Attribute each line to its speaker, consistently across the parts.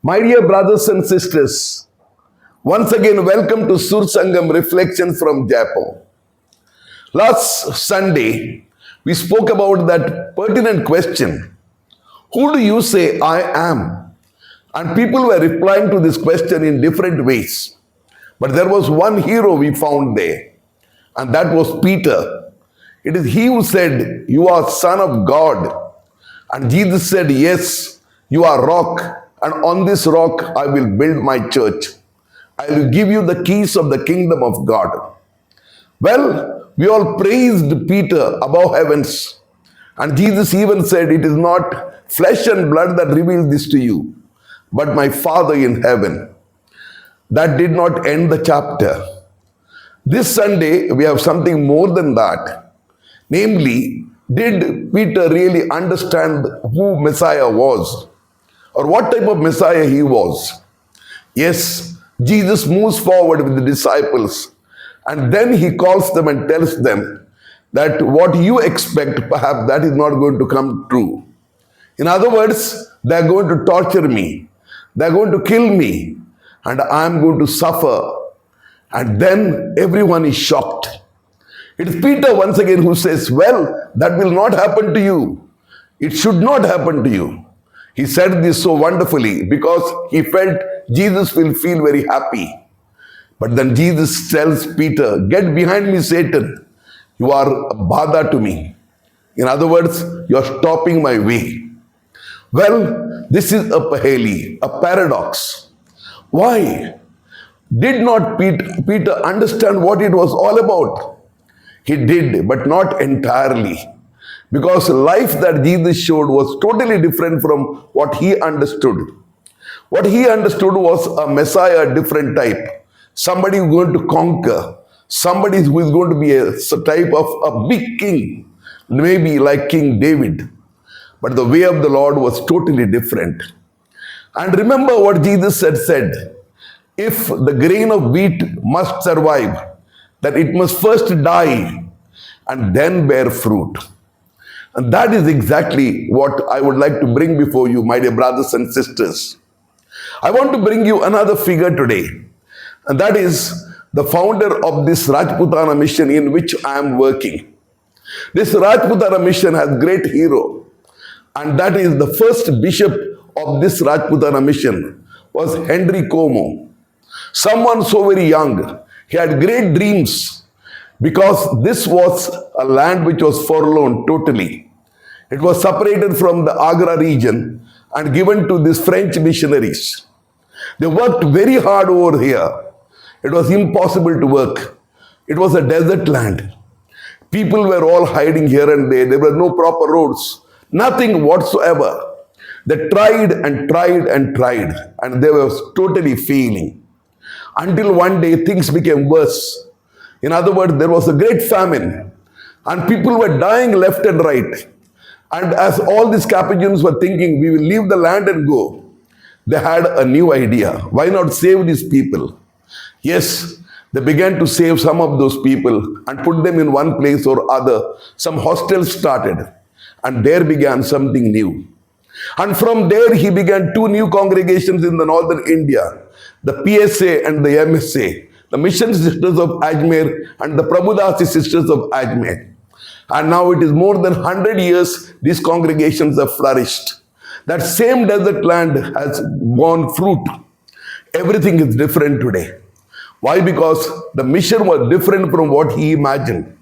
Speaker 1: My dear brothers and sisters, once again welcome to Sur Sangam Reflections from Jaipur. Last Sunday, we spoke about that pertinent question, who do you say I am? And people were replying to this question in different ways. But there was one hero we found there, and that was Peter. It is he who said, "You are Son of God." And Jesus said, "Yes, you are rock, and on this rock I will build my church. I will give you the keys of the kingdom of God." Well, we all praised Peter above heavens. And Jesus even said, "It is not flesh and blood that revealed this to you, but my Father in heaven." That did not end the chapter. This Sunday, we have something more than that. Namely, did Peter really understand who Messiah was? Or what type of Messiah he was? Yes, Jesus moves forward with the disciples, and then he calls them and tells them that what you expect, perhaps that is not going to come true. In other words, they are going to torture me, they are going to kill me, and I am going to suffer. And then everyone is shocked. It is Peter once again who says, "Well, that will not happen to you. It should not happen to you." He said this so wonderfully because he felt Jesus will feel very happy. But then Jesus tells Peter, "Get behind me, Satan. You are a bother to me." In other words, you are stopping my way. Well, this is a paheli, a paradox. Why? Did not Peter understand what it was all about? He did, but not entirely. Because the life that Jesus showed was totally different from what he understood. What he understood was a Messiah, a different type. Somebody who is going to conquer. Somebody who is going to be a type of a big king. Maybe like King David. But the way of the Lord was totally different. And remember what Jesus had said. If the grain of wheat must survive, that it must first die and then bear fruit. And that is exactly what I would like to bring before you, my dear brothers and sisters. I want to bring you another figure today, and that is the founder of this Rajputana mission in which I am working. This Rajputana mission has great hero, and that is the first bishop of this Rajputana mission was Henry Como. Someone so very young. He had great dreams because this was a land which was forlorn totally. It was separated from the Agra region and given to these French missionaries. They worked very hard over here. It was impossible to work. It was a desert land. People were all hiding here and there. There were no proper roads. Nothing whatsoever. They tried and tried and tried, and they were totally failing. Until one day things became worse. In other words, there was a great famine and people were dying left and right. And as all these Capuchins were thinking, we will leave the land and go, they had a new idea. Why not save these people? Yes, they began to save some of those people and put them in one place or other. Some hostels started, and there began something new. And from there he began two new congregations in the northern India. The PSA and the MSA, the Mission Sisters of Ajmer and the Prabhudasi Sisters of Ajmer. And now it is more than 100 years these congregations have flourished. That same desert land has borne fruit. Everything is different today. Why? Because the mission was different from what he imagined.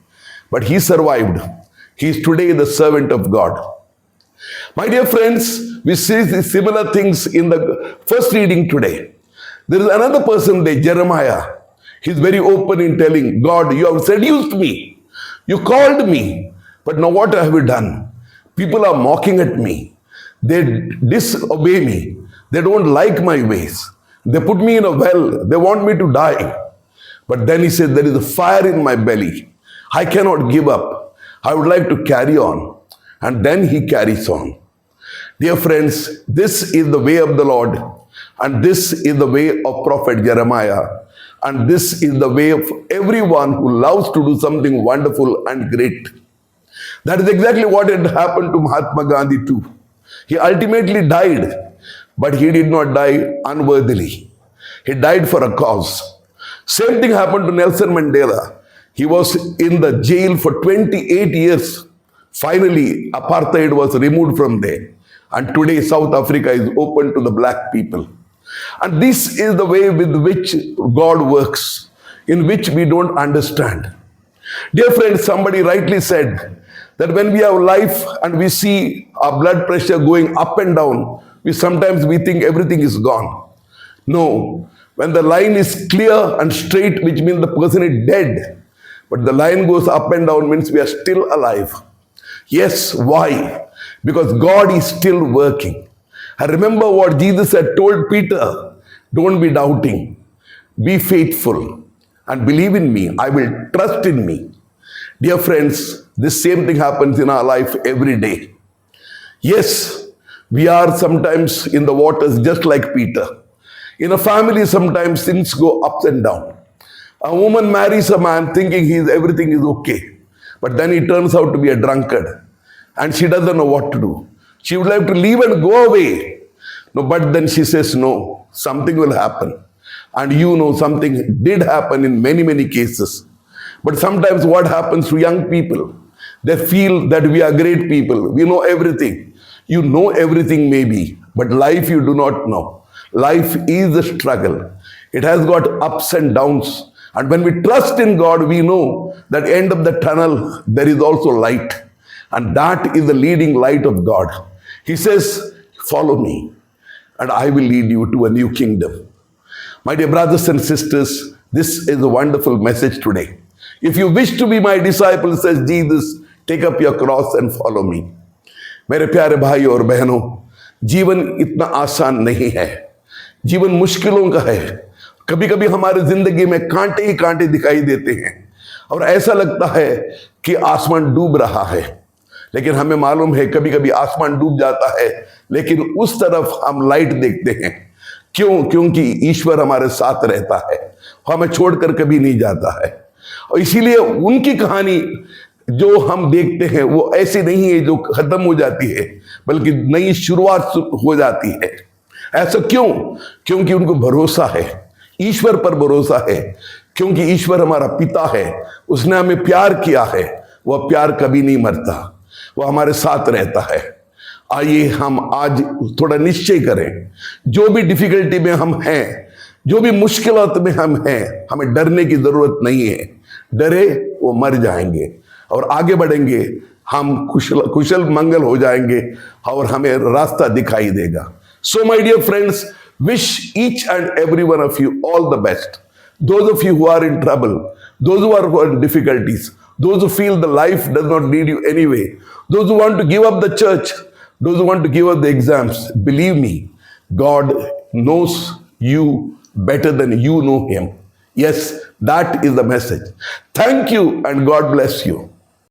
Speaker 1: But he survived. He is today the servant of God. My dear friends, we see similar things in the first reading today. There is another person there, Jeremiah. He's very open in telling, "God, you have seduced me. You called me. But now what have you done? People are mocking at me. They disobey me. They don't like my ways. They put me in a well. They want me to die." But then he said, "There is a fire in my belly. I cannot give up. I would like to carry on." And then he carries on. Dear friends, this is the way of the Lord. And this is the way of Prophet Jeremiah. And this is the way of everyone who loves to do something wonderful and great. That is exactly what had happened to Mahatma Gandhi too. He ultimately died. but he did not die unworthily. He died for a cause. Same thing happened to Nelson Mandela. He was in the jail for 28 years. Finally, apartheid was removed from there. And today, South Africa is open to the black people. And this is the way with which God works, in which we don't understand. Dear friends, somebody rightly said that when we have life and we see our blood pressure going up and down, sometimes we think everything is gone. No, when the line is clear and straight, which means the person is dead, but the line goes up and down means we are still alive. Yes, why? Because God is still working. I remember what Jesus had told Peter, don't be doubting, be faithful and believe in me. I will trust in me. Dear friends, this same thing happens in our life every day. Yes, we are sometimes in the waters just like Peter. In a family, sometimes things go ups and down. A woman marries a man thinking everything is okay. But then he turns out to be a drunkard. And she doesn't know what to do. She would like to leave and go away. No, but then she says, no, something will happen. And you know something did happen in many, many cases. But sometimes what happens to young people? They feel that we are great people. We know everything. You know everything maybe. But life you do not know. Life is a struggle. It has got ups and downs. And when we trust in God, we know that end of the tunnel, there is also light. And that is the leading light of God. He says, follow me, and I will lead you to a new kingdom. My dear brothers and sisters, this is a wonderful message today. If you wish to be my disciple, says Jesus, take up your cross and follow me. मेरे प्यारे भाई और बहनों, जीवन इतना आसान नहीं है. जीवन मुश्किलों का है. कभी कभी हमारे जिंदगी में कांटे ही कांटे दिखाई देते हैं और ऐसा लगता है कि आसमान डूब रहा है. लेकिन हमें मालूम है कभी कभी आसमान डूब जाता है, लेकिन उस तरफ हम लाइट देखते हैं. क्यों? क्योंकि ईश्वर हमारे साथ रहता है, हमें छोड़कर कभी नहीं जाता है. और इसीलिए उनकी कहानी जो हम देखते हैं वो ऐसी नहीं है जो खत्म हो जाती है, बल्कि नई शुरुआत हो जाती है. ऐसा क्यों? क्योंकि उनको भरोसा है, ईश्वर पर भरोसा है. क्योंकि ईश्वर हमारा पिता है, उसने हमें प्यार किया है. वह प्यार कभी नहीं मरता, वह हमारे साथ रहता है. आइए हम आज थोड़ा निश्चय करें, जो भी डिफिकल्टी में हम हैं, जो भी मुश्किलात में हम हैं, हमें डरने की जरूरत नहीं है. डरे वो मर जाएंगे और आगे बढ़ेंगे, हम कुशल मंगल हो जाएंगे और हमें रास्ता दिखाई देगा. So my dear friends, wish each and every one of you all the best. Those of you who are in trouble, those who are in difficulties, those who feel the life does not lead you anyway, those who want to give up the church, those who want to give up the exams, believe me, God knows you better than you know him. Yes, that is the message. Thank you and God bless you.